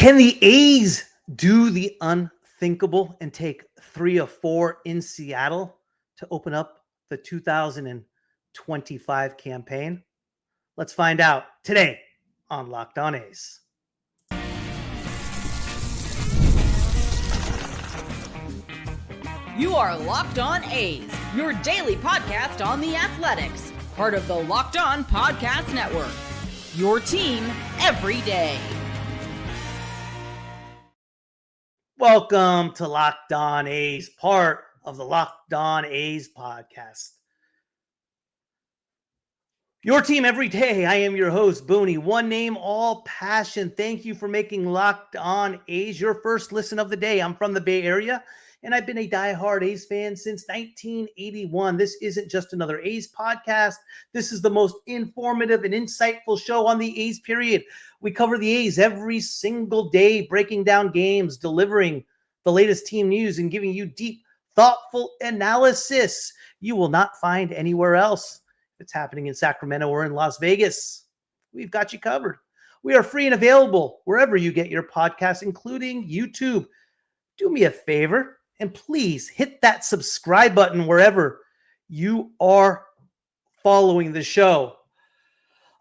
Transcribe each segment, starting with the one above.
Can the A's do the unthinkable and take 3 of 4 in Seattle to open up the 2025 campaign? Let's find out today on Locked On A's. You are Locked On A's, your daily podcast on the Athletics, part of the Locked On Podcast Network. Your team every day. Welcome to Locked On A's, part of the Locked On A's podcast. Your team every day. I am your host, Booney. One name, all passion. Thank you for making Locked On A's your first listen of the day. I'm from the Bay Area, and I've been a diehard A's fan since 1981. This isn't just another A's podcast. This is the most informative and insightful show on the A's, period. We cover the A's every single day, breaking down games, delivering the latest team news, and giving you deep, thoughtful analysis you will not find anywhere else. If it's happening in Sacramento or in Las Vegas, we've got you covered. We are free and available wherever you get your podcasts, including YouTube. Do me a favor and please hit that subscribe button wherever you are following the show.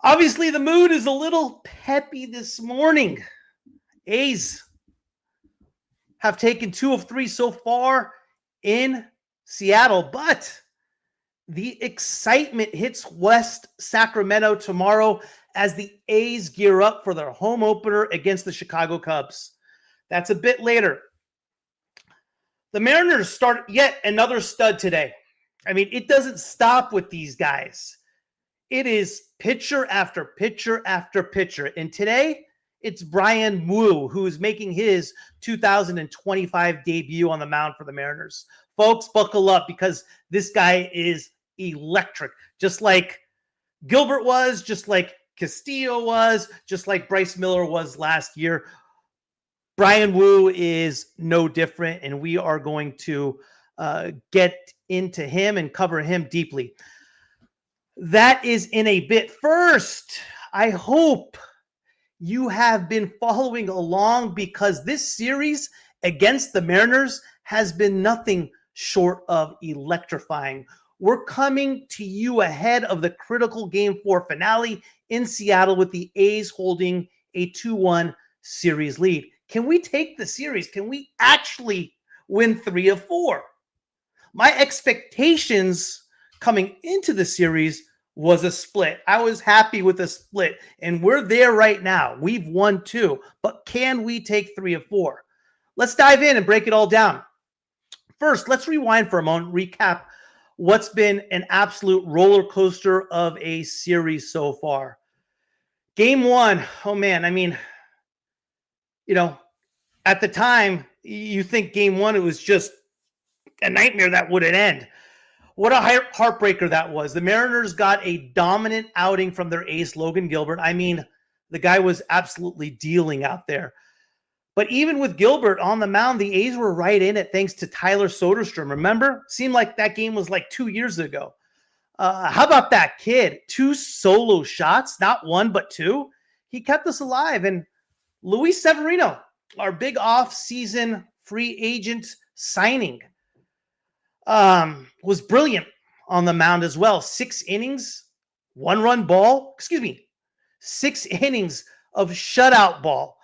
Obviously, the mood is a little peppy this morning. A's have taken 2 of 3 so far in Seattle, but the excitement hits West Sacramento tomorrow as the A's gear up for their home opener against the Chicago Cubs. That's a bit later. The Mariners start yet another stud today. I mean, it doesn't stop with these guys. It is pitcher after pitcher after pitcher. And today, it's Bryan Woo who is making his 2025 debut on the mound for the Mariners. Folks, buckle up because this guy is electric. Just like Gilbert was, just like Castillo was, just like Bryce Miller was last year. Bryan Woo is no different, and we are going to get into him and cover him deeply. That is in a bit. First, I hope you have been following along because this series against the Mariners has been nothing short of electrifying. We're coming to you ahead of the critical Game 4 finale in Seattle with the A's holding a 2-1 series lead. Can we take the series? Can we actually win 3 of 4? My expectations coming into the series was a split. I was happy with a split, and we're there right now. We've won 2, but can we take 3 of 4? Let's dive in and break it all down. First, let's rewind for a moment, recap what's been an absolute roller coaster of a series so far. Game 1, oh man, I mean, you know, at the time, you think Game 1, it was just a nightmare that wouldn't end. What a heartbreaker that was. The Mariners got a dominant outing from their ace, Logan Gilbert. I mean, the guy was absolutely dealing out there. But even with Gilbert on the mound, the A's were right in it thanks to Tyler Soderstrom. Remember? Seemed like that game was like 2 years ago. How about that kid? 2 solo shots, not 1, but 2. He kept us alive. And Luis Severino, our big off-season free agent signing, was brilliant on the mound as well. 6 innings, 1-run ball. 6 innings of shutout ball.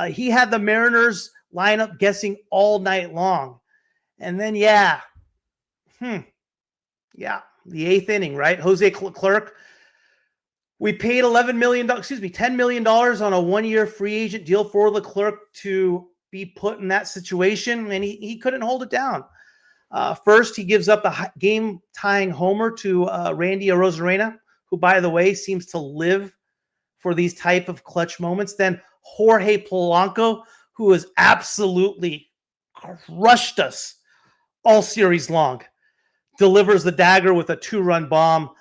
He had the Mariners lineup guessing all night long. And then, the 8th inning, right? Jose Clerk. We paid $10 million on a 1-year free agent deal for Leclerc to be put in that situation, and he couldn't hold it down. First, he gives up a game-tying homer to Randy Arozarena, who, by the way, seems to live for these type of clutch moments. Then Jorge Polanco, who has absolutely crushed us all series long, delivers the dagger with a 2-run bomb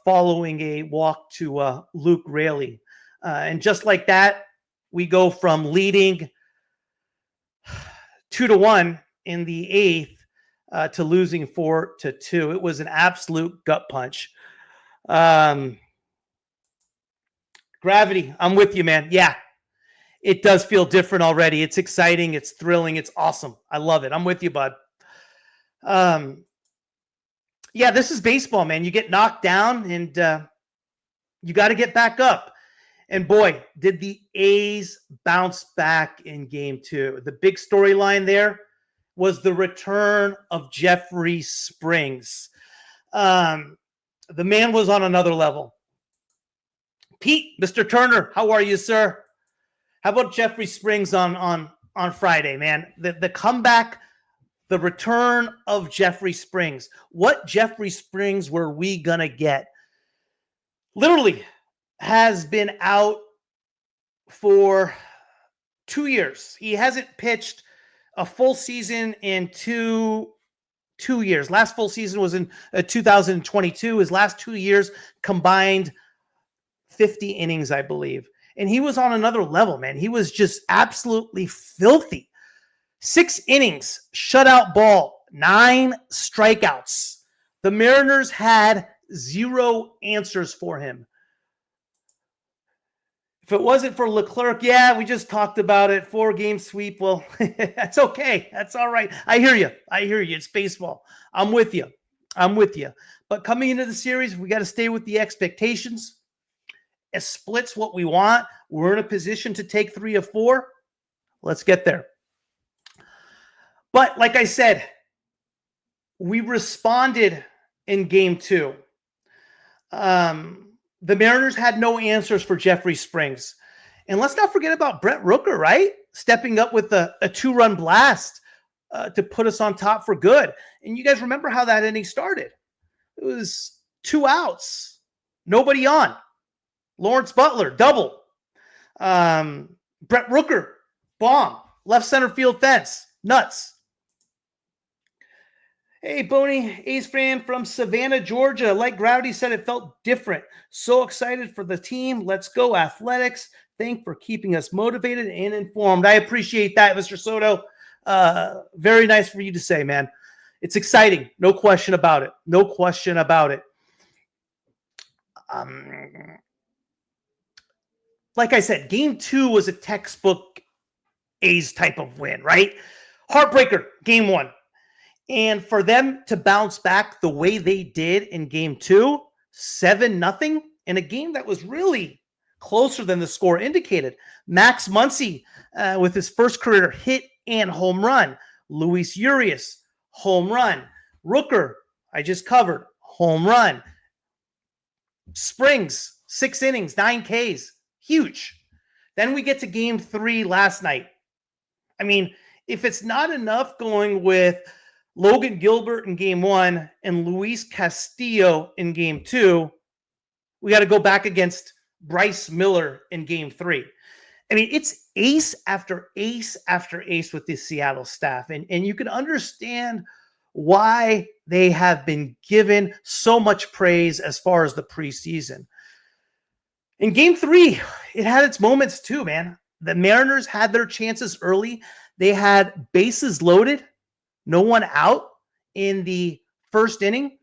following a walk to Luke Raley. And just like that, we go from leading 2-1 in the 8th to losing 4-2. It was an absolute gut punch. Gravity, I'm with you, man. Yeah, It does feel different already. It's exciting. It's thrilling. It's awesome. I love it. I'm with you, bud. Yeah, this is baseball, man. You get knocked down and you got to get back up. And boy, did the A's bounce back in game 2. The big storyline there was the return of Jeffrey Springs. The man was on another level. Pete, Mr. Turner, how are you, sir? How about Jeffrey Springs on Friday, man? The comeback, the return of Jeffrey Springs. What Jeffrey Springs were we going to get? Literally has been out for 2 years. He hasn't pitched a full season in two years. Last full season was in 2022. His last 2 years combined 50 innings, I believe. And he was on another level, man. He was just absolutely filthy. 6 innings, shutout ball, 9 strikeouts. The Mariners had 0 answers for him. If it wasn't for Leclerc, yeah, we just talked about it. 4-game sweep. Well, that's okay. That's all right. I hear you. It's baseball. I'm with you. But coming into the series, we got to stay with the expectations. A split's what we want. We're in a position to take 3 of 4. Let's get there. But like I said, we responded in game 2. The Mariners had no answers for Jeffrey Springs. And let's not forget about Brett Rooker, right? Stepping up with a 2-run blast to put us on top for good. And you guys remember how that inning started. It was 2 outs, nobody on. Lawrence Butler, double. Brett Rooker, bomb. Left center field fence. Nuts. Hey, Boney, A's fan from Savannah, Georgia. Like Gravity said, it felt different. So excited for the team. Let's go, Athletics. Thanks for keeping us motivated and informed. I appreciate that, Mr. Soto. Very nice for you to say, man. It's exciting. No question about it. Like I said, game 2 was a textbook A's type of win, right? Heartbreaker, game 1. And for them to bounce back the way they did in game 2, 7-0, in a game that was really closer than the score indicated. Max Muncy with his first career hit and home run. Luis Urias, home run. Rooker, I just covered, home run. Springs, 6 innings, 9 Ks. Huge. Then we get to game 3 last night. I mean, if it's not enough going with Logan Gilbert in game 1 and Luis Castillo in game 2, we got to go back against Bryce Miller in game 3. I mean, it's ace after ace after ace with this Seattle staff. And you can understand why they have been given so much praise as far as the preseason. In game 3, it had its moments too, man. The Mariners had their chances early. They had bases loaded, no one out in the first inning.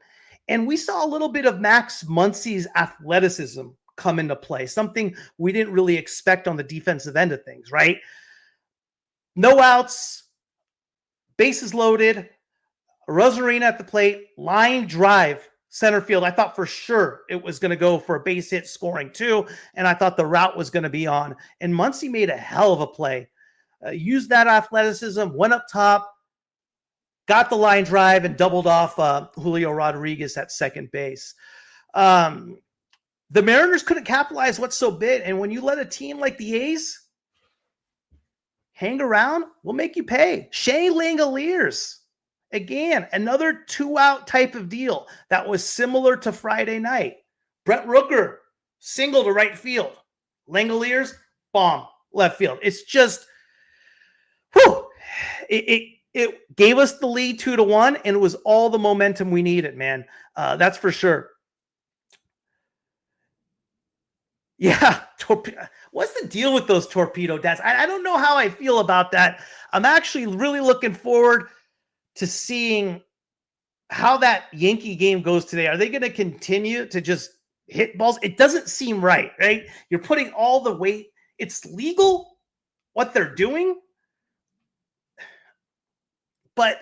And we saw a little bit of Max Muncy's athleticism come into play, something we didn't really expect on the defensive end of things, right? No outs, bases loaded, Rosarina at the plate, line drive, center field. I thought for sure it was going to go for a base hit scoring 2, and I thought the route was going to be on. And Muncy made a hell of a play. Used that athleticism, went up top, got the line drive, and doubled off Julio Rodriguez at second base. The Mariners couldn't capitalize what's so big, and when you let a team like the A's hang around, we'll make you pay. Shane Langoliers, again, another 2-out type of deal that was similar to Friday night. Brett Rooker, single to right field. Langoliers, bomb, left field. It's just, whew, it gave us the lead 2-1, and it was all the momentum we needed, man. That's for sure. Yeah, what's the deal with those torpedo dads? I don't know how I feel about that. I'm actually really looking forward to seeing how that Yankee game goes today. Are they going to continue to just hit balls? It doesn't seem right? You're putting all the weight. It's legal, what they're doing, but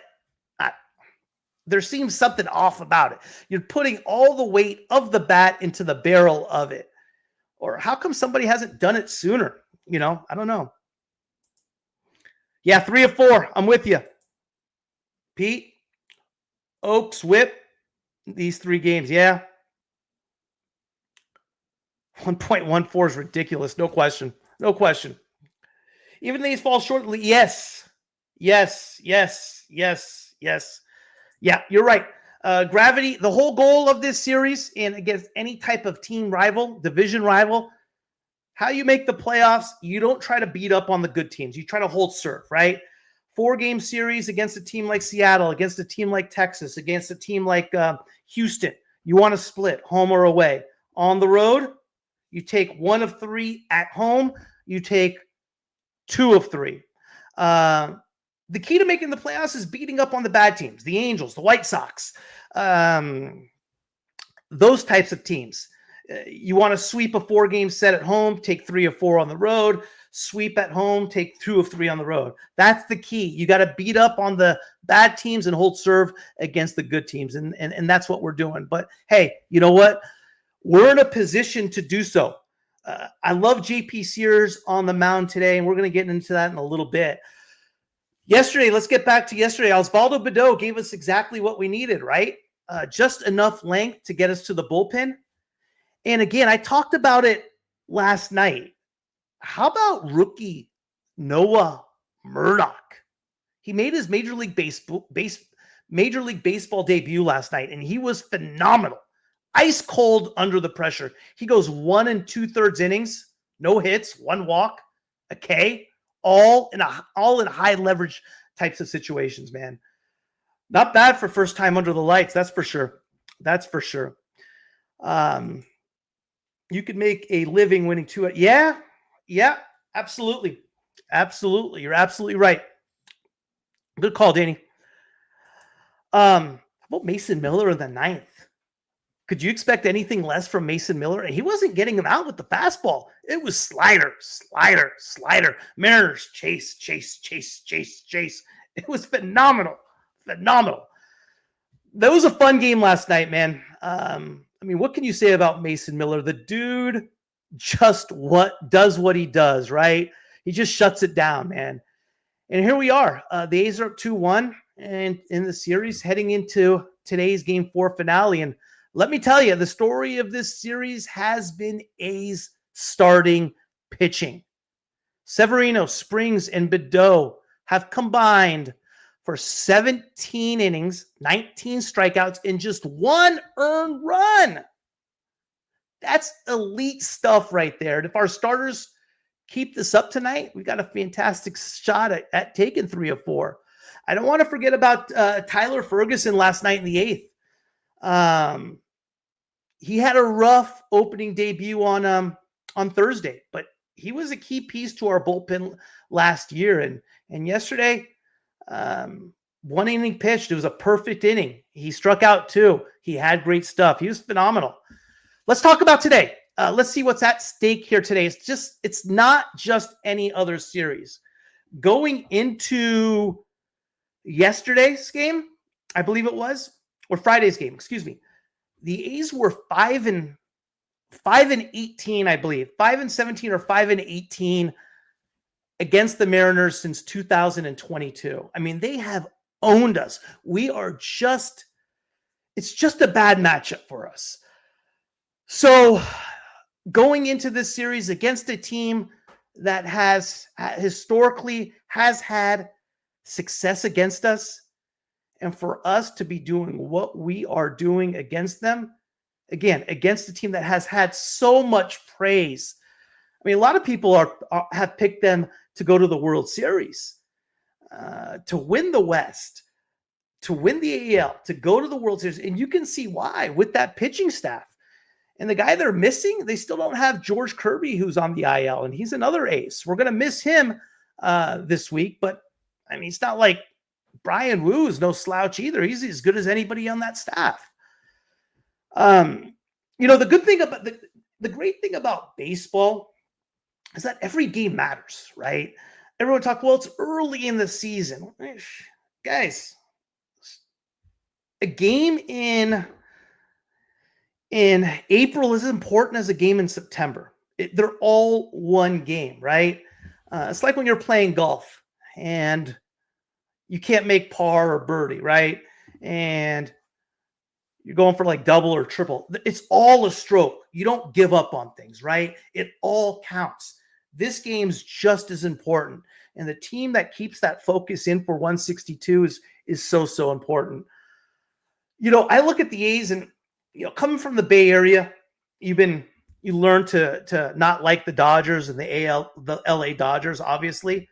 there seems something off about it. You're putting all the weight of the bat into the barrel of it. Or how come somebody hasn't done it sooner? I don't know. Yeah, 3 of 4. I'm with you. Pete, Oaks, Whip, these 3 games. Yeah. 1.14 is ridiculous. No question. No question. Even these fall shortly. Yes. Yes. Yes. Yes. Yes. Yeah, you're right. Gravity, the whole goal of this series and against any type of team rival, division rival, how you make the playoffs, you don't try to beat up on the good teams. You try to hold serve, right? 4-game series against a team like Seattle, against a team like Texas, against a team like Houston. You want to split home or away. On the road, you take 1 of 3. At home, you take 2 of 3. The key to making the playoffs is beating up on the bad teams, the Angels, the White Sox, those types of teams. You want to sweep a 4-game set at home, take 3 of 4 on the road, sweep at home, take 2 of 3 on the road. That's the key. You got to beat up on the bad teams and hold serve against the good teams. And that's what we're doing. But hey, you know what? We're in a position to do so. I love JP Sears on the mound today, and we're going to get into that in a little bit. Yesterday, let's get back to yesterday. Osvaldo Bido gave us exactly what we needed, right? Just enough length to get us to the bullpen. And again, I talked about it last night. How about rookie Noah Murdoch? He made his Major League Baseball debut last night, and he was phenomenal. Ice cold under the pressure. He goes 1 2/3 innings, no hits, 1 walk, a K. All in high leverage types of situations, man. Not bad for first time under the lights. That's for sure. That's for sure. You could make a living winning 2. Yeah, absolutely. Absolutely. You're absolutely right. Good call, Danny. How about Mason Miller in the 9th? Could you expect anything less from Mason Miller? He wasn't getting him out with the fastball. It was slider. Mariners chase. It was phenomenal. That was a fun game last night, man. What can you say about Mason Miller? The dude just does what he does, right? He just shuts it down, man. And here we are. The A's are up 2-1 and in the series heading into today's Game 4 finale. And let me tell you, the story of this series has been A's starting pitching. Severino, Springs, and Bido have combined for 17 innings, 19 strikeouts, and just 1 earned run. That's elite stuff right there. And if our starters keep this up tonight, we got a fantastic shot at taking 3 of 4. I don't want to forget about Tyler Ferguson last night in the 8th. He had a rough opening debut on Thursday, but he was a key piece to our bullpen last year. And yesterday, 1 inning pitched. It was a perfect inning. He struck out 2. He had great stuff. He was phenomenal. Let's talk about today. Let's see what's at stake here today. It's not just any other series. Going into yesterday's game, I believe it was, or Friday's game, excuse me. The A's were 5-18, I believe. 5-17 or 5-18 against the Mariners since 2022. They have owned us. It's just a bad matchup for us. So going into this series against a team that has historically had success against us, and for us to be doing what we are doing against them, again, against a team that has had so much praise. A lot of people have picked them to go to the World Series, to win the West, to win the AL, to go to the World Series. And you can see why with that pitching staff. And the guy they're missing, they still don't have George Kirby, who's on the IL, and he's another ace. We're going to miss him this week, but it's not like Bryan Woo is no slouch either. He's as good as anybody on that staff. The good thing about the great thing about baseball is that every game matters, right? everyone talk, well, it's early in the season. Guys, a game in April is as important as a game in September. They're all one game, right? It's like when you're playing golf and you can't make par or birdie, right? And you're going for like double or triple. It's all a stroke. You don't give up on things, right? It all counts. This game's just as important. And the team that keeps that focus in for 162 is so important. I look at the A's and, coming from the Bay Area, you learn to not like the Dodgers and the LA Dodgers, obviously.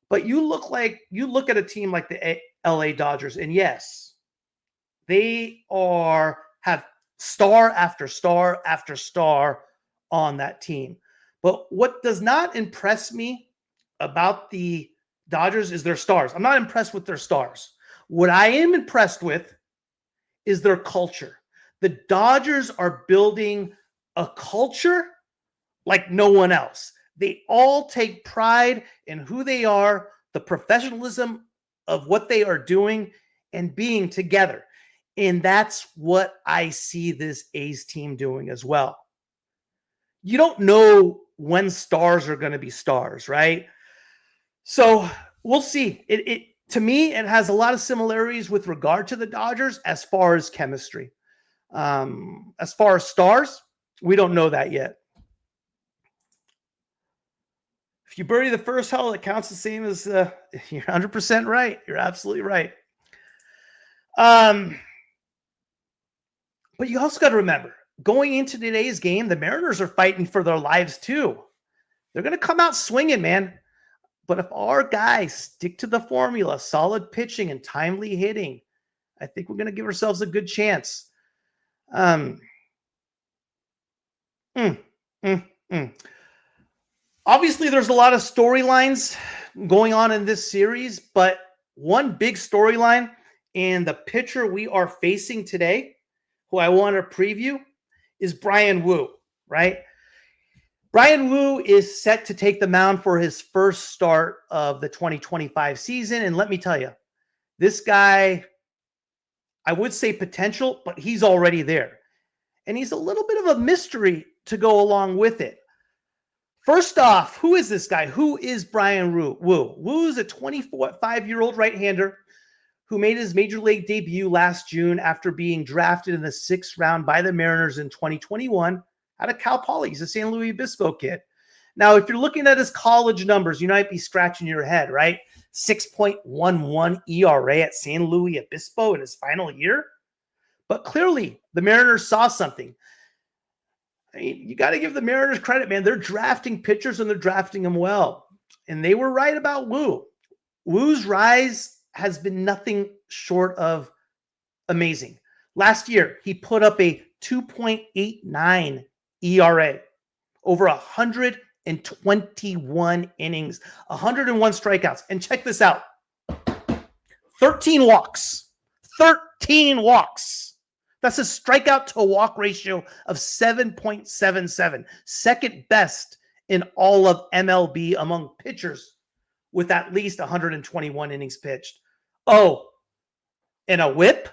But you look at a team like the LA Dodgers, and yes, they have star after star after star on that team. But what does not impress me about the Dodgers is their stars. I'm not impressed with their stars. What I am impressed with is their culture. The Dodgers are building a culture like no one else. They all take pride in who they are, the professionalism of what they are doing, and being together. And that's what I see this A's team doing as well. You don't know when stars are going to be stars, right? So we'll see. To me, it has a lot of similarities with regard to the Dodgers as far as chemistry. As far as stars, we don't know that yet. If you bury the first hull, it counts the same as you're 100% right. You're absolutely right. But you also got to remember, going into today's game, the Mariners are fighting for their lives too. They're going to come out swinging, man. But if our guys stick to the formula, solid pitching and timely hitting, I think we're going to give ourselves a good chance. Obviously, there's a lot of storylines going on in this series, but one big storyline and the pitcher we are facing today, who I want to preview, is Bryan Woo, right? Bryan Woo is set to take the mound for his first start of the 2025 season. And let me tell you, this guy, I would say potential, but he's already there. And he's a little bit of a mystery to go along with it. First off, who is this guy? Who is Bryan Woo? Woo is a 25-year-old right-hander who made his major league debut last June after being drafted in the 6th round by the Mariners in 2021 out of Cal Poly. He's a San Luis Obispo kid. Now, if you're looking at his college numbers, you might be scratching your head, right? 6.11 ERA at San Luis Obispo in his final year. But clearly, the Mariners saw something. I mean, you got to give the Mariners credit, man. They're drafting pitchers and they're drafting them well. And they were right about Woo. Woo's rise has been nothing short of amazing. Last year, he put up a 2.89 ERA over 121 innings, 101 strikeouts. And check this out. 13 walks. 13 walks. That's a strikeout to walk ratio of 7.77, second best in all of MLB among pitchers with at least 121 innings pitched. Oh, and a whip?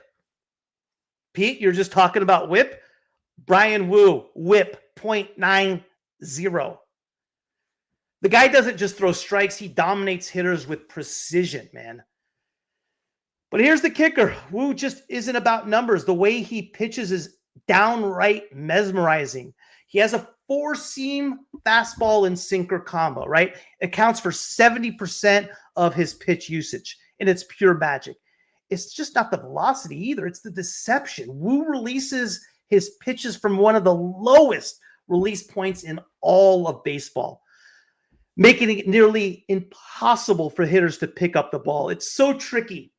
Pete, you're just talking about whip? Bryan Woo, whip, 0.90. The guy doesn't just throw strikes. He dominates hitters with precision, man. But here's the kicker. Woo just isn't about numbers. The way he pitches is downright mesmerizing. He has a 4-seam fastball and sinker combo, right? It accounts for 70% of his pitch usage, and it's pure magic. It's just not the velocity either. It's the deception. Woo releases his pitches from one of the lowest release points in all of baseball, making it nearly impossible for hitters to pick up the ball. It's so tricky.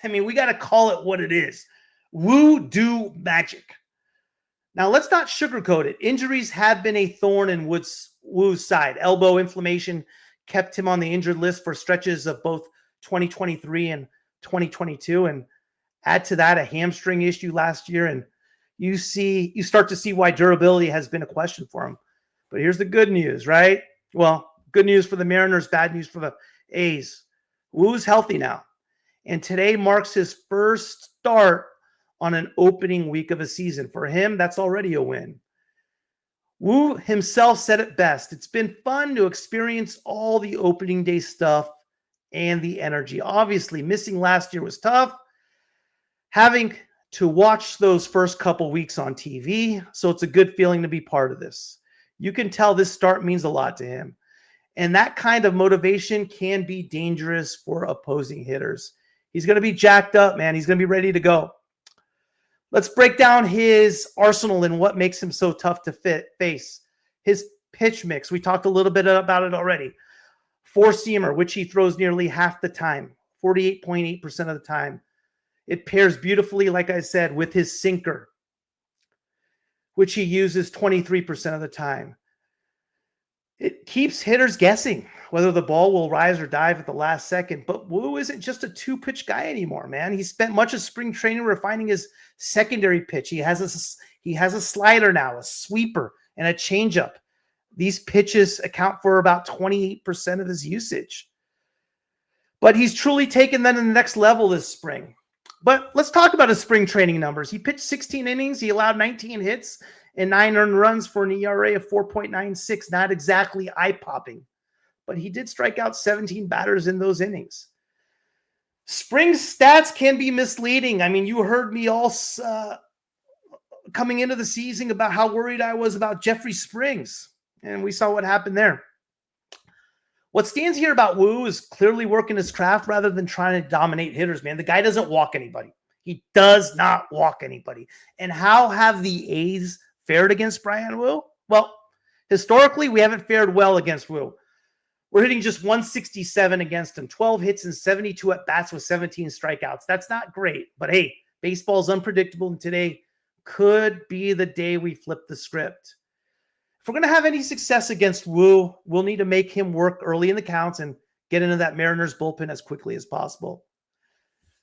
I mean, we got to call it what it is. Woo do magic. Now, let's not sugarcoat it. Injuries have been a thorn in Woo's side. Elbow inflammation kept him on the injured list for stretches of both 2023 and 2022. And add to that a hamstring issue last year. And you start to see why durability has been a question for him. But here's the good news, right? Well, Good news for the Mariners, bad news for the A's. Woo's healthy now. And today marks his first start on an opening week of a season. For him, that's already a win. Woo himself said it best. It's been fun to experience all the opening day stuff and the energy. Obviously, missing last year was tough. Having to watch those first couple weeks on TV, so it's a good feeling to be part of this. You can tell this start means a lot to him. And that kind of motivation can be dangerous for opposing hitters. He's going to be jacked up, man. He's going to be ready to go. Let's break down his arsenal and what makes him so tough to face. His pitch mix. We talked a little bit about it already. Four-seamer, which he throws nearly half the time, 48.8% of the time. It pairs beautifully, like I said, with his sinker, which he uses 23% of the time. It keeps hitters guessing whether the ball will rise or dive at the last second. But Woo isn't just a two-pitch guy anymore, man. He spent much of spring training refining his secondary pitch. He has a slider now, a sweeper, and a changeup. These pitches account for about 28% of his usage. But he's truly taken them to the next level this spring. But let's talk about his spring training numbers. He pitched 16 innings. He allowed 19 hits and 9 earned runs for an ERA of 4.96. Not exactly eye-popping, but he did strike out 17 batters in those innings. Spring stats can be misleading. I mean, you heard me all coming into the season about how worried I was about Jeffrey Springs, and we saw what happened there. What stands here about Woo is clearly working his craft rather than trying to dominate hitters, man. The guy doesn't walk anybody. He does not walk anybody. And how have the A's fared against Bryan Woo? Well, historically, we haven't fared well against Woo. We're hitting just 167 against him, 12 hits and 72 at-bats with 17 strikeouts. That's not great, but hey, baseball's unpredictable, and today could be the day we flip the script. If we're going to have any success against Woo, we'll need to make him work early in the counts and get into that Mariners bullpen as quickly as possible.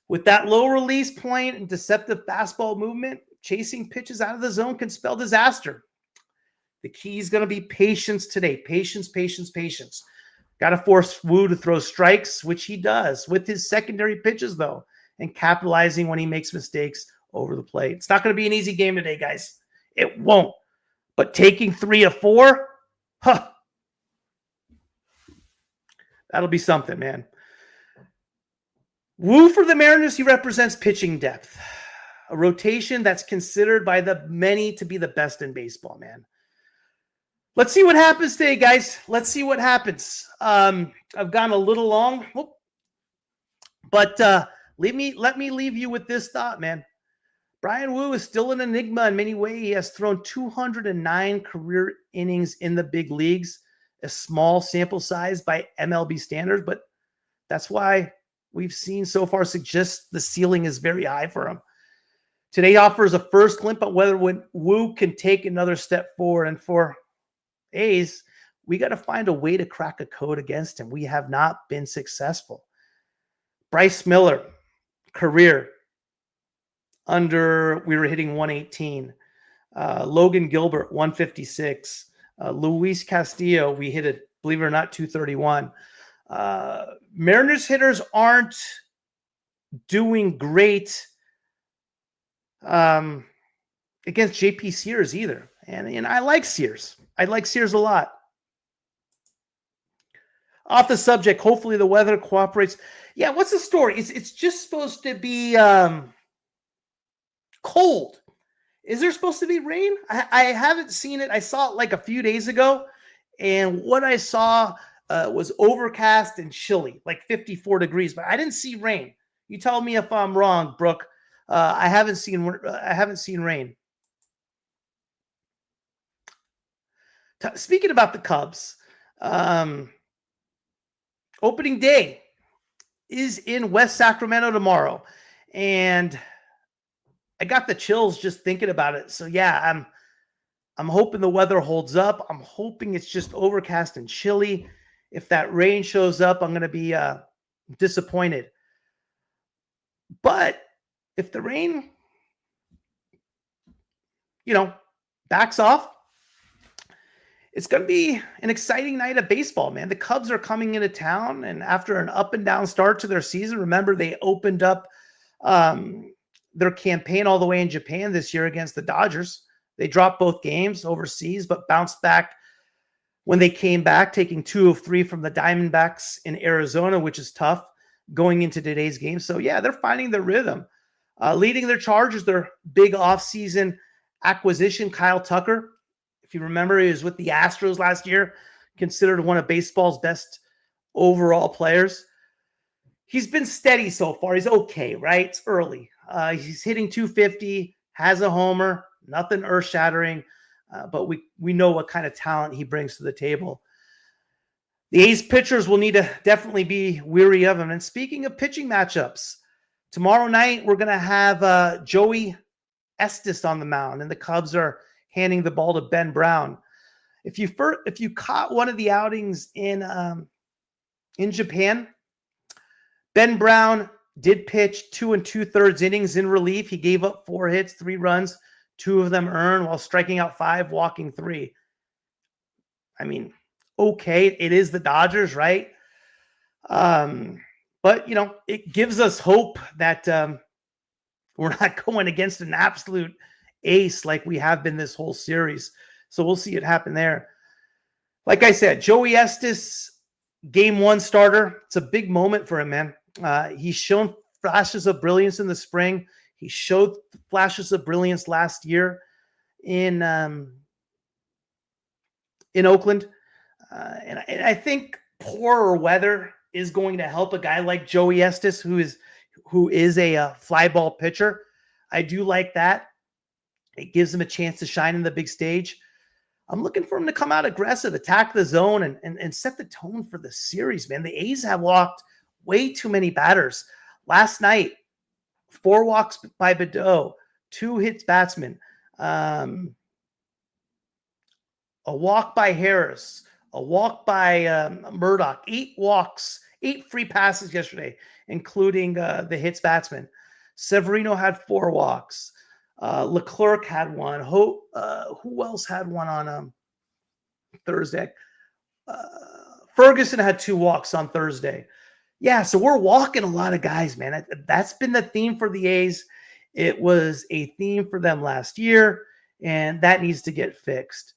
With that low release point and deceptive fastball movement, chasing pitches out of the zone can spell disaster. The key is going to be patience today. Patience. Got to force Woo to throw strikes, which he does with his secondary pitches, though, and capitalizing when he makes mistakes over the plate. It's not going to be an easy game today, guys. It won't. But taking 3 of 4, that'll be something, man. Woo for the Mariners, he represents pitching depth, a rotation that's considered by the many to be the best in baseball, man. Let's see what happens today, guys. Let's see what happens. I've gone a little long, but let me leave you with this thought, man. Bryan Woo is still an enigma in many ways. He has thrown 209 career innings in the big leagues, a small sample size by MLB standards, but that's why we've seen so far suggest the ceiling is very high for him. Today offers a first glimpse at whether Woo can take another step forward. And for A's, we got to find a way to crack a code against him. We have not been successful. Bryce Miller, career, we were hitting 118. Logan Gilbert, 156. Luis Castillo, we hit it, believe it or not, 231. Mariners hitters aren't doing great against JP Sears either. And I like Sears. I like Sears a lot. Off the subject, hopefully the weather cooperates. Yeah, what's the story? It's just supposed to be cold. Is there supposed to be rain? I haven't seen it. I saw it like a few days ago, and what I saw was overcast and chilly, like 54 degrees, but I didn't see rain. You tell me if I'm wrong, Brooke. I haven't seen rain. Speaking about the Cubs, opening day is in West Sacramento tomorrow, and I got the chills just thinking about it. So yeah, I'm hoping the weather holds up. I'm hoping it's just overcast and chilly. If that rain shows up, I'm going to be disappointed. But if the rain, backs off, It's going to be an exciting night of baseball, man. The Cubs are coming into town, and after an up and down start to their season, remember they opened up their campaign all the way in Japan this year against the Dodgers. They dropped both games overseas, but bounced back when they came back, taking 2 of 3 from the Diamondbacks in Arizona, which is tough going into today's game. So, yeah, they're finding their rhythm. Leading their charge is their big offseason acquisition, Kyle Tucker. If you remember, he was with the Astros last year, considered one of baseball's best overall players. He's been steady so far. He's okay, right? It's early. He's hitting 250, has a homer, nothing earth-shattering, but we know what kind of talent he brings to the table. The A's pitchers will need to definitely be weary of him. And speaking of pitching matchups, tomorrow night we're going to have Joey Estes on the mound, and the Cubs are handing the ball to Ben Brown. If you caught one of the outings in Japan, Ben Brown did pitch 2 2/3 innings in relief. He gave up 4 hits, 3 runs, 2 of them earned, while striking out 5, walking 3. I mean, okay, it is the Dodgers, right? But, it gives us hope that we're not going against an absolute ace like we have been this whole series. So we'll see it happen there. Like I said, Joey Estes, game 1 starter. It's a big moment for him, man. He's shown flashes of brilliance in the spring. He showed flashes of brilliance last year in Oakland. And I think poorer weather is going to help a guy like Joey Estes, who is a fly ball pitcher. I do like that. It gives him a chance to shine in the big stage. I'm looking for him to come out aggressive, attack the zone, and set the tone for the series, man. The A's have walked way too many batters. Last night, 4 walks by Bido, 2 hits batsmen, a walk by Harris, a walk by Murdoch, 8 walks, 8 free passes yesterday, including the hits batsman. Severino had 4 walks. Leclerc had 1. Who else had 1 on Thursday? Ferguson had 2 walks on Thursday. Yeah, so we're walking a lot of guys, man. That's been the theme for the A's. It was a theme for them last year, and that needs to get fixed.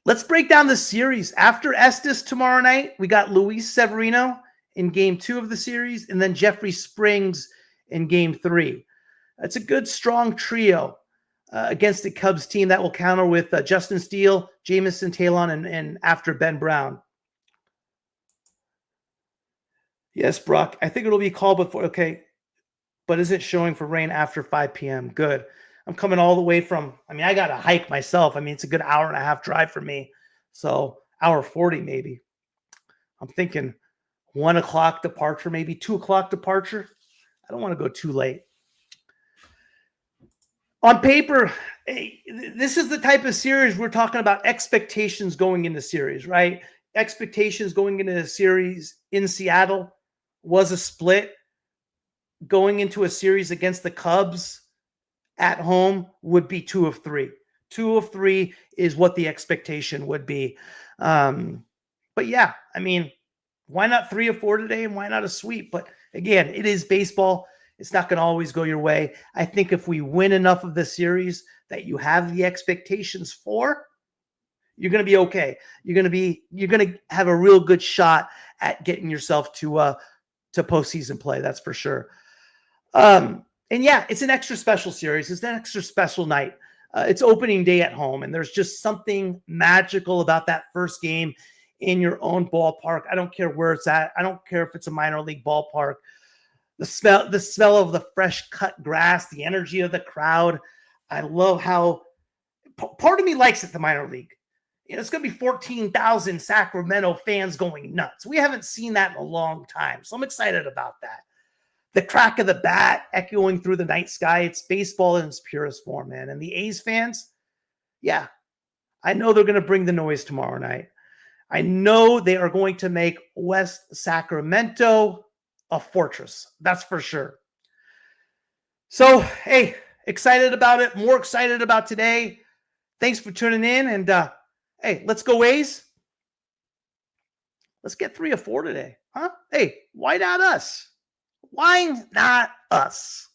Let's break down the series. After Estes tomorrow night, we got Luis Severino in game 2 of the series, and then Jeffrey Springs in game 3. It's a good, strong trio against the Cubs team that will counter with Justin Steele, Jamison Talon, and after Ben Brown. Yes, Brock, I think it'll be called before. Okay, but is it showing for rain after 5 p.m.? Good. I'm coming all the way from, I got to hike myself. It's a good hour and a half drive for me. So hour 40 maybe. I'm thinking 1 o'clock departure, maybe 2 o'clock departure. I don't want to go too late. On paper, this is the type of series we're talking about, expectations going into series, right? Expectations going into the series in Seattle was a split. Going into a series against the Cubs at home would be 2 of 3. 2 of 3 is what the expectation would be. But yeah, why not 3 of 4 today, and why not a sweep? But again, it is baseball. It's not going to always go your way. I think if we win enough of the series that you have the expectations for, you're going to be okay. You're going to have a real good shot at getting yourself to postseason play. That's for sure. And yeah, it's an extra special series. It's an extra special night. It's opening day at home, and there's just something magical about that first game in your own ballpark. I don't care where it's at. I don't care if it's a minor league ballpark. The smell of the fresh cut grass, the energy of the crowd. I love how part of me likes it, the minor league. It's going to be 14,000 Sacramento fans going nuts. We haven't seen that in a long time, so I'm excited about that. The crack of the bat echoing through the night sky. It's baseball in its purest form, man. And the A's fans, yeah, I know they're going to bring the noise tomorrow night. I know they are going to make West Sacramento a fortress. That's for sure. So, hey, excited about it. More excited about today. Thanks for tuning in. And hey, let's go A's. Let's get 3 or 4 today. Huh? Hey, why not us? Why not us?